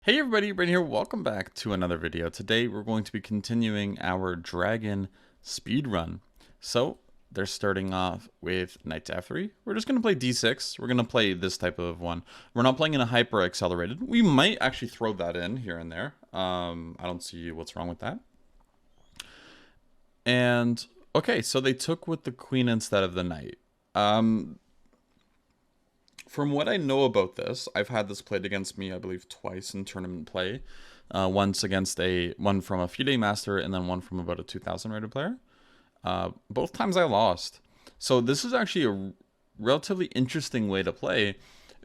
Hey everybody, Brandon here. Welcome back to another video. Today we're going to be continuing our dragon speed run. So they're starting off with knight to f3. We're just going to play d6. We're going to play this type of one. We're not playing in a hyper accelerated. We might actually throw that in here and there. I don't see what's wrong with that. And okay, so they took with the queen instead of the knight. From what I know about this, I've had this played against me, I believe, twice in tournament play. Once against one from a FIDE master and then one from about a 2000 rated player. Both times I lost. So this is actually a relatively interesting way to play.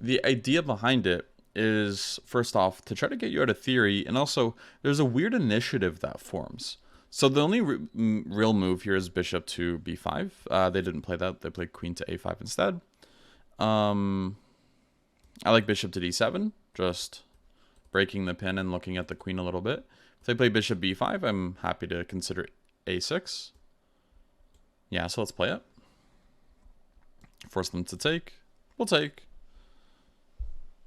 The idea behind it is, first off, to try to get you out of theory, and also there's a weird initiative that forms. So the only real move here is bishop to b5. They didn't play that. They played queen to a5 instead. I like bishop to d7, just breaking the pin and looking at the queen a little bit. If they play bishop b5, I'm happy to consider a6. Yeah, so let's play it. Force them to take. We'll take.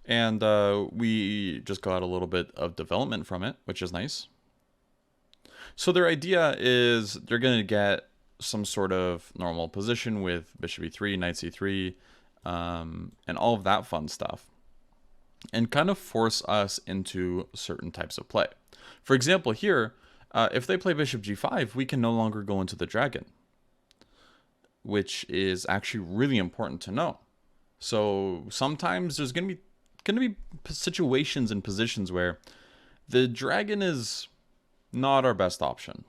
And we just got a little bit of development from it, which is nice. So their idea is they're going to get some sort of normal position with bishop e3, knight c3, and all of that fun stuff, and kind of force us into certain types of play. For example, here, if they play bishop g5, we can no longer go into the dragon, which is actually really important to know. So sometimes there's going to be situations and positions where the dragon is not our best option.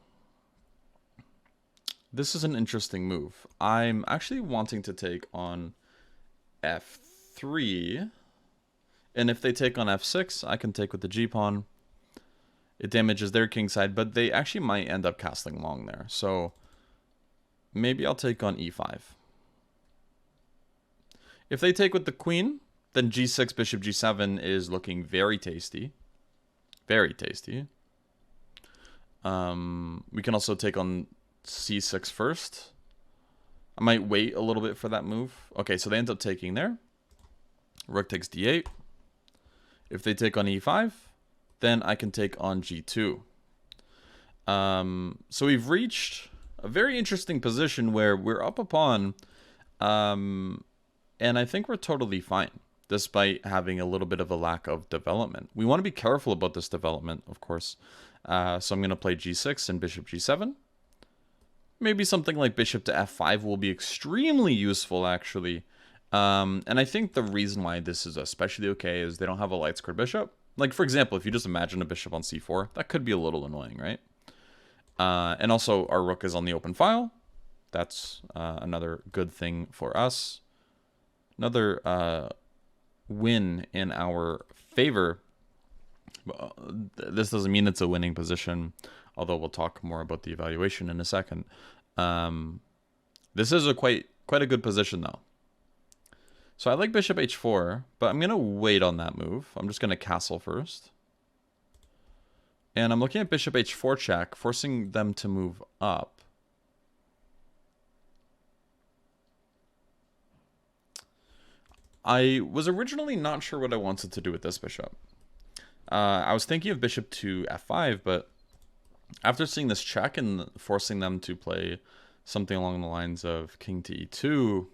This is an interesting move. I'm actually wanting to take on f3, and if they take on f6, I can take with the g-pawn. It damages their king side, but they actually might end up castling long there, so maybe I'll take on e5. If they take with the queen, then g6, bishop g7 is looking very tasty. Very tasty. We can also take on c6 first. I might wait a little bit for that move. Okay, so they end up taking there. Rook takes d8. If they take on e5, then I can take on g2. So we've reached a very interesting position where we're up a pawn, and I think we're totally fine, despite having a little bit of a lack of development. We want to be careful about this development, of course. So I'm going to play g6 and bishop g7. Maybe something like bishop to f5 will be extremely useful, actually. And I think the reason why this is especially okay is they don't have a light squared bishop. Like, for example, if you just imagine a bishop on c4, that could be a little annoying, right? And also, our rook is on the open file. That's another good thing for us. Another win in our favor. This doesn't mean it's a winning position, although we'll talk more about the evaluation in a second. This is a quite a good position, though. So I like bishop h4, but I'm going to wait on that move. I'm just going to castle first. And I'm looking at bishop h4 check, forcing them to move up. I was originally not sure what I wanted to do with this bishop. I was thinking of bishop to f5, but after seeing this check and forcing them to play something along the lines of king to e2,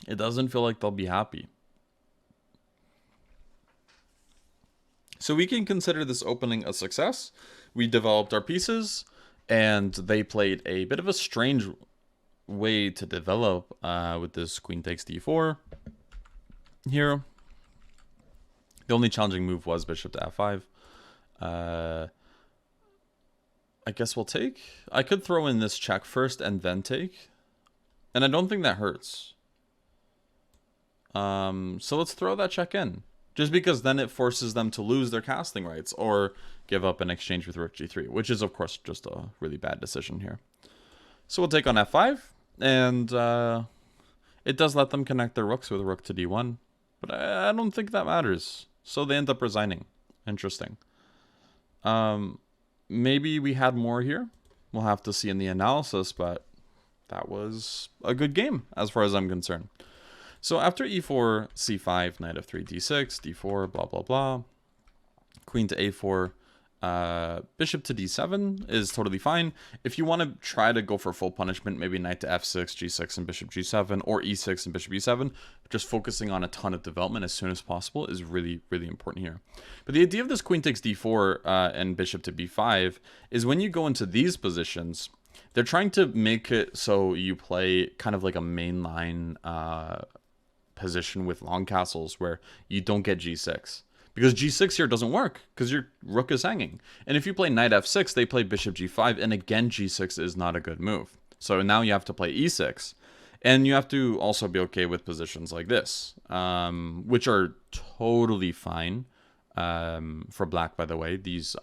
it doesn't feel like they'll be happy. So we can consider this opening a success. We developed our pieces, and they played a bit of a strange way to develop with this queen takes d4 here. The only challenging move was bishop to f5. I guess we'll take. I could throw in this check first and then take, and I don't think that hurts. So let's throw that check in, just because then it forces them to lose their castling rights or give up in exchange with rook g3, which is of course just a really bad decision here. So we'll take on f5, and it does let them connect their rooks with rook to d1, but I don't think that matters. So they end up resigning. Interesting. Maybe we had more here. We'll have to see in the analysis, but that was a good game as far as I'm concerned. So after e4, c5, knight f3, d6, d4, blah, blah, blah. Queen to a4, bishop to d7 is totally fine. If you want to try to go for full punishment, maybe knight to f6, g6, and bishop g7, or e6 and bishop e7, just focusing on a ton of development as soon as possible is really, really important here. But the idea of this queen takes d4 and bishop to b5 is when you go into these positions, they're trying to make it so you play kind of like a mainline position with long castles where you don't get g6. Because g6 here doesn't work, because your rook is hanging. And if you play knight f6, they play bishop g5, and again, g6 is not a good move. So now you have to play e6. And you have to also be okay with positions like this, which are totally fine for black, by the way. These,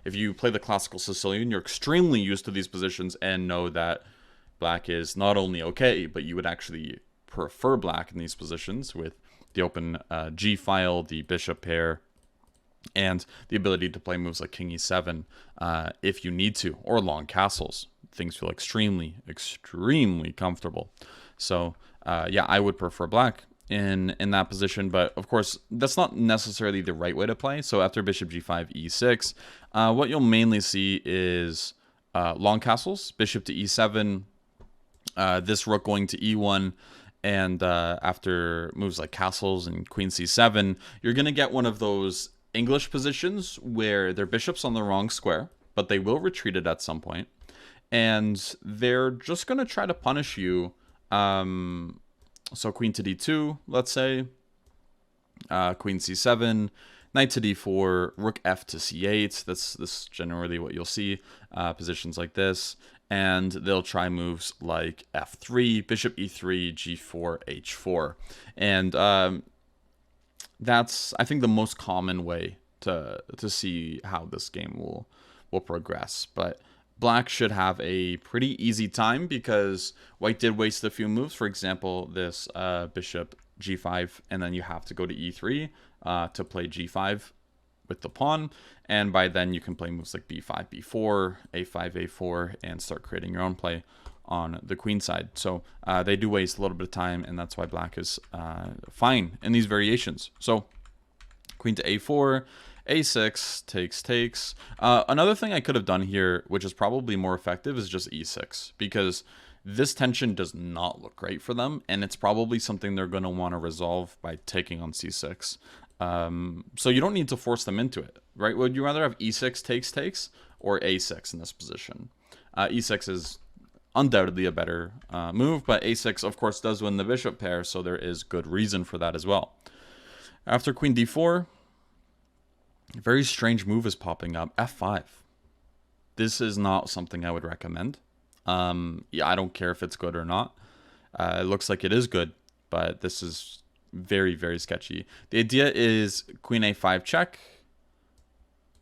if you play the classical Sicilian, you're extremely used to these positions and know that black is not only okay, but you would actually prefer black in these positions with the open G file, the bishop pair, and the ability to play moves like king e7 if you need to, or long castles. Things feel extremely, extremely comfortable. So yeah, I would prefer black in that position, but of course that's not necessarily the right way to play. So after bishop g5, e6, what you'll mainly see is long castles, bishop to e7, this rook going to e1, and after moves like castles and queen c7, you're going to get one of those English positions where their bishop's on the wrong square, but they will retreat it at some point. And they're just going to try to punish you. So queen to d2, let's say. Queen c7, knight to d4, rook f to c8. That's generally what you'll see. Positions like this. And they'll try moves like f3, bishop e3, g4, h4. And that's, I think, the most common way to see how this game will progress. But black should have a pretty easy time because white did waste a few moves. For example, this bishop g5, and then you have to go to e3 to play g5 with the pawn, and by then you can play moves like b5, b4, a5, a4, and start creating your own play on the queen side. So they do waste a little bit of time, and that's why black is fine in these variations. So queen to a4, a6, takes. Another thing I could have done here, which is probably more effective, is just e6, because this tension does not look great for them, and it's probably something they're going to want to resolve by taking on c6. So you don't need to force them into it, right? Would you rather have e6 takes or a6 in this position? E6 is undoubtedly a better move, but a6 of course does win the bishop pair, so there is good reason for that as well. After queen d4, a very strange move is popping up, f5. This is not something I would recommend. Yeah, I don't care if it's good or not. It looks like it is good, but this is very, very sketchy. The idea is queen a5 check,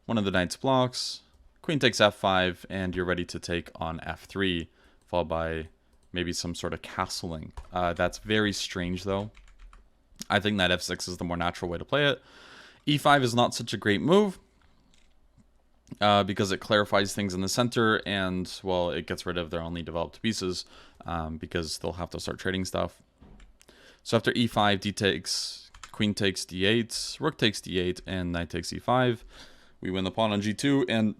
one of the knights blocks, queen takes f5, and you're ready to take on f3, followed by maybe some sort of castling. That's very strange, though. I think that f6 is the more natural way to play it. e5 is not such a great move because it clarifies things in the center, and, well, it gets rid of their only developed pieces because they'll have to start trading stuff. So after e5, d takes, queen takes d8, rook takes d8, and knight takes e5. We win the pawn on g2, and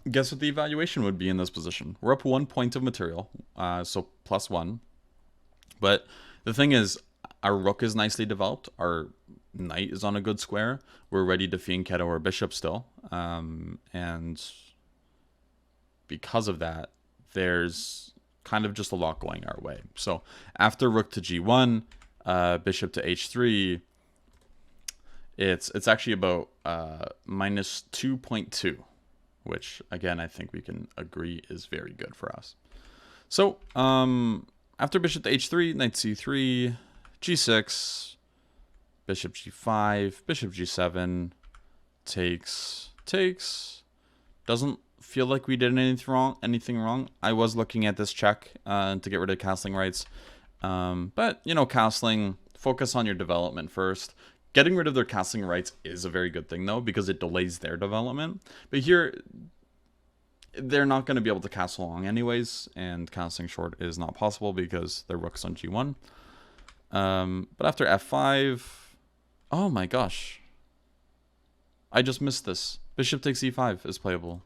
guess what the evaluation would be in this position? We're up 1 point of material, so +1. But the thing is, our rook is nicely developed, our knight is on a good square, we're ready to fianchetto our bishop still, and because of that, there's kind of just a lot going our way. So after rook to g1, bishop to h3, it's actually about minus 2.2, which again I think we can agree is very good for us. So after bishop to h3, knight c3, g6, bishop g5, bishop g7, takes. Doesn't feel like we did anything wrong. I was looking at this check to get rid of castling rights, but you know, castling, focus on your development first. Getting rid of their castling rights is a very good thing though, because it delays their development. But here, they're not going to be able to castle long anyways, and castling short is not possible because their rook's on g1. But after f5, oh my gosh. I just missed this. Bishop takes e5 is playable.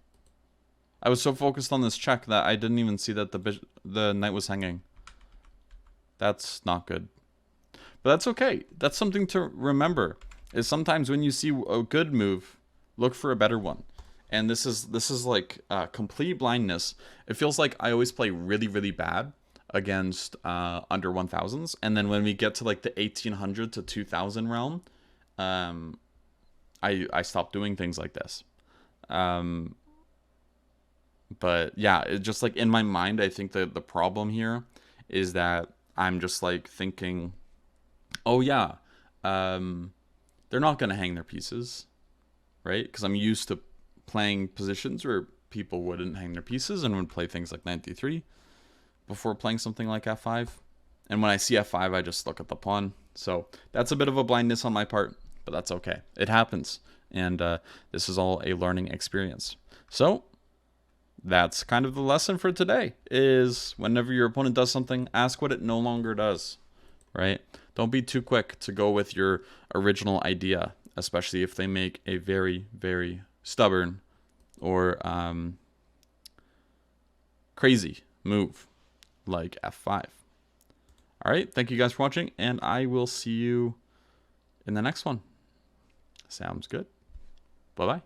I was so focused on this check that I didn't even see that the knight was hanging. That's not good. But that's okay. That's something to remember. Is sometimes when you see a good move, look for a better one. And this is like complete blindness. It feels like I always play really, really bad against under 1000s, and then when we get to like the 1800 to 2000 realm, I stop doing things like this. But yeah, it just like in my mind, I think that the problem here is that I'm just like thinking, oh yeah, they're not gonna hang their pieces, right? Because I'm used to playing positions where people wouldn't hang their pieces and would play things like knight d3 before playing something like f5. And when I see f5, I just look at the pawn. So that's a bit of a blindness on my part, but that's okay. It happens. And this is all a learning experience. So that's kind of the lesson for today, is whenever your opponent does something, ask what it no longer does, right? Don't be too quick to go with your original idea, especially if they make a very, very stubborn or crazy move like f5. All right, thank you guys for watching, and I will see you in the next one. Sounds good. Bye-bye.